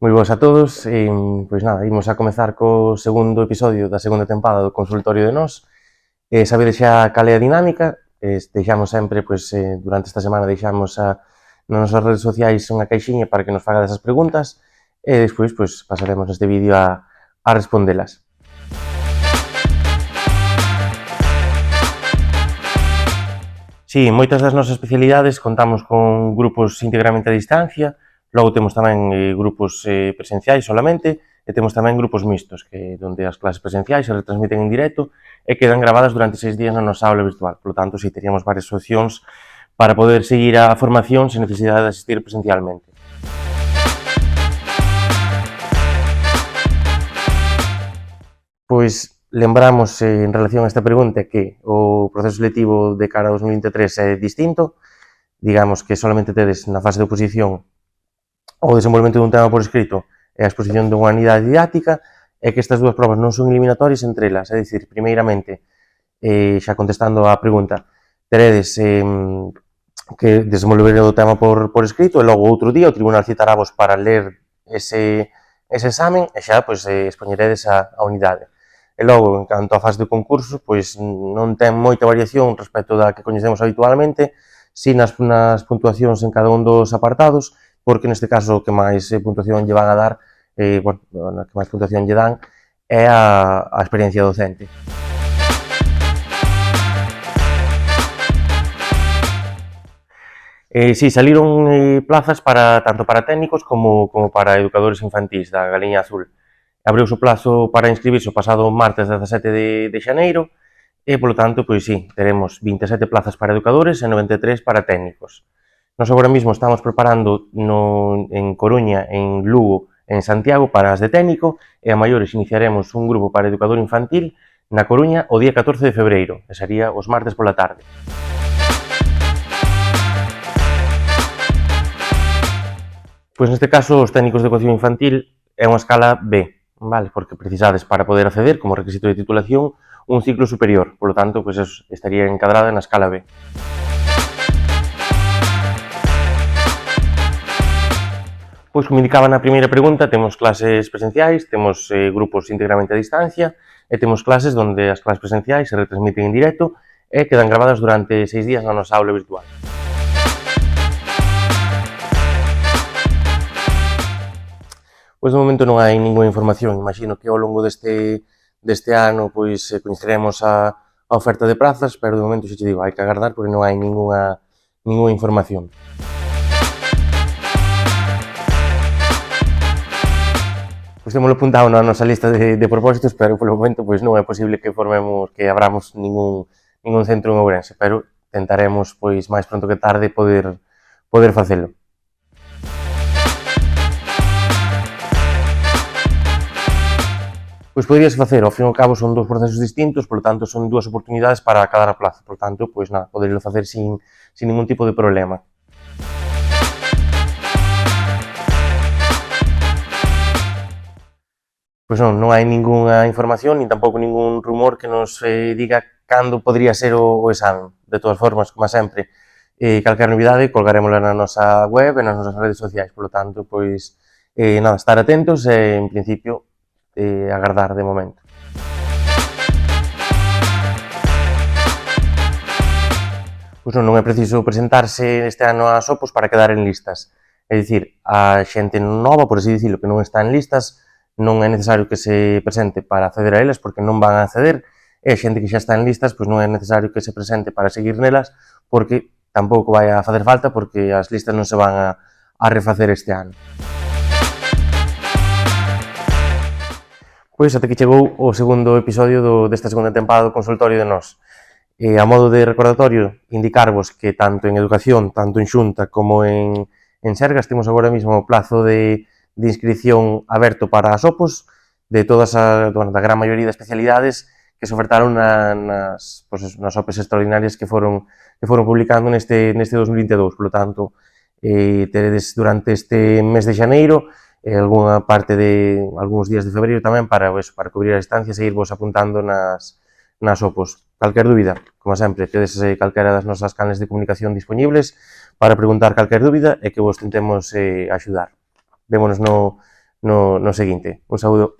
Moi boas a todos, pois nada, imos a comezar co segundo episodio da segunda tempada do Consultorio de Nós. Sabedes xa cal é a dinámica, deixamos sempre, pois, durante esta semana deixamos nas nosas redes sociais unha caixiña para que nos fagades as preguntas e despois, pois, pasaremos neste vídeo a respondelas. Si, moitas das nosas especialidades contamos con grupos íntegramente a distancia, logo temos tamén grupos presenciais solamente e temos tamén grupos mixtos, que onde as clases presenciais se retransmiten en directo e quedan gravadas durante 6 días na nosa aula virtual. Por lo tanto, si teríamos varias opcións para poder seguir a formación sen necesidade de asistir presencialmente. Pois lembramos en relación a esta pregunta que o proceso selectivo de cara a 2023 é distinto, digamos que solamente tedes na fase de oposición o desenvolvemento dun tema por escrito e a exposición dunha unidade didáctica e que estas dúas probas non son eliminatorias entre elas, é dicir, primeiramente, xa contestando á pregunta, teredes que desenvolver o tema por escrito e logo outro día o tribunal citarávos para ler ese examen e xa expoñeredes a unidade. E logo, en canto á fase do concurso, pois non ten moita variación respecto da que coñecemos habitualmente, si nas puntuacións en cada un dos apartados, porque neste caso o que máis puntuación lle van a dar, que máis puntuación lle dan, é a experiencia docente. Si, saliron plazas tanto para técnicos como para educadores infantís da Galiña Azul. Abriuse o plazo para inscribirse o pasado martes 17 de xaneiro e, polo tanto, pois si, teremos 27 plazas para educadores e 93 para técnicos. Nós agora mesmo estamos preparando en Coruña, en Lugo, en Santiago para as de técnico e a maiores iniciaremos un grupo para educador infantil na Coruña o día 14 de febreiro, que sería os martes pola tarde. Pois neste caso os técnicos de educación infantil é unha escala B, vale? Porque precisades para poder acceder como requisito de titulación un ciclo superior, polo tanto, pois eso estaría encadrada na escala B. Pois, como indicaba na primeira pregunta, temos clases presenciais, temos grupos íntegramente a distancia e temos clases onde as clases presenciais se retransmiten en directo e quedan gravadas durante 6 días na nosa aula virtual. Pois de momento non hai ninguna información, imagino que ao longo deste ano pois coñeceremos a oferta de prazas, pero de momento xa te digo, hai que agardar porque non hai ninguna información. Pois témolo apuntado na nosa lista de propósitos, pero polo momento pois non é posible que abramos ningún centro en Ourense, pero tentaremos pois máis pronto que tarde poder facelo. Pois poderíase facer, ao fin e ao cabo son dous procesos distintos, polo tanto son dúas oportunidades para cada plaza, por tanto, pois nada, poderíalo facer sin ningún tipo de problema. Pois non hai ningunha información, nin tampouco ningún rumor que nos diga cando podría ser o examen. De todas formas, como sempre, calquera novidade colgarémola na nosa web e nas nosas redes sociais, polo tanto, pois, nada, estar atentos e, en principio, agardar de momento. Pois non é preciso presentarse este ano ás opos para quedar en listas. É dicir, a xente nova, por así dicilo, que non está en listas, non é necesario que se presente para acceder a elas porque non van a acceder, e a xente que xa está en listas, pois non é necesario que se presente para seguir nelas porque tampouco vai a facer falta porque as listas non se van a refacer este ano. Pois até que chegou o segundo episodio desta segunda tempada do Consultorio de Nós. A modo de recordatorio, indicarvos que tanto en educación, tanto en Xunta como en Sergas, temos agora mesmo o plazo de inscripción aberto para as opos de da gran maioría de especialidades que se ofertaron nas opes extraordinarias que foron publicando neste 2022. Por lo tanto, teredes durante este mes de xaneiro algunha parte de algúns días de febreiro tamén para cubrir as estancias e irvos apuntando nas opos. Calquer dúbida, como sempre, tedes calquera das nosas canles de comunicación dispoñibles para preguntar calquer dúbida e que vos tentemos axudar. Vémonos no no seguinte. Un saúdo.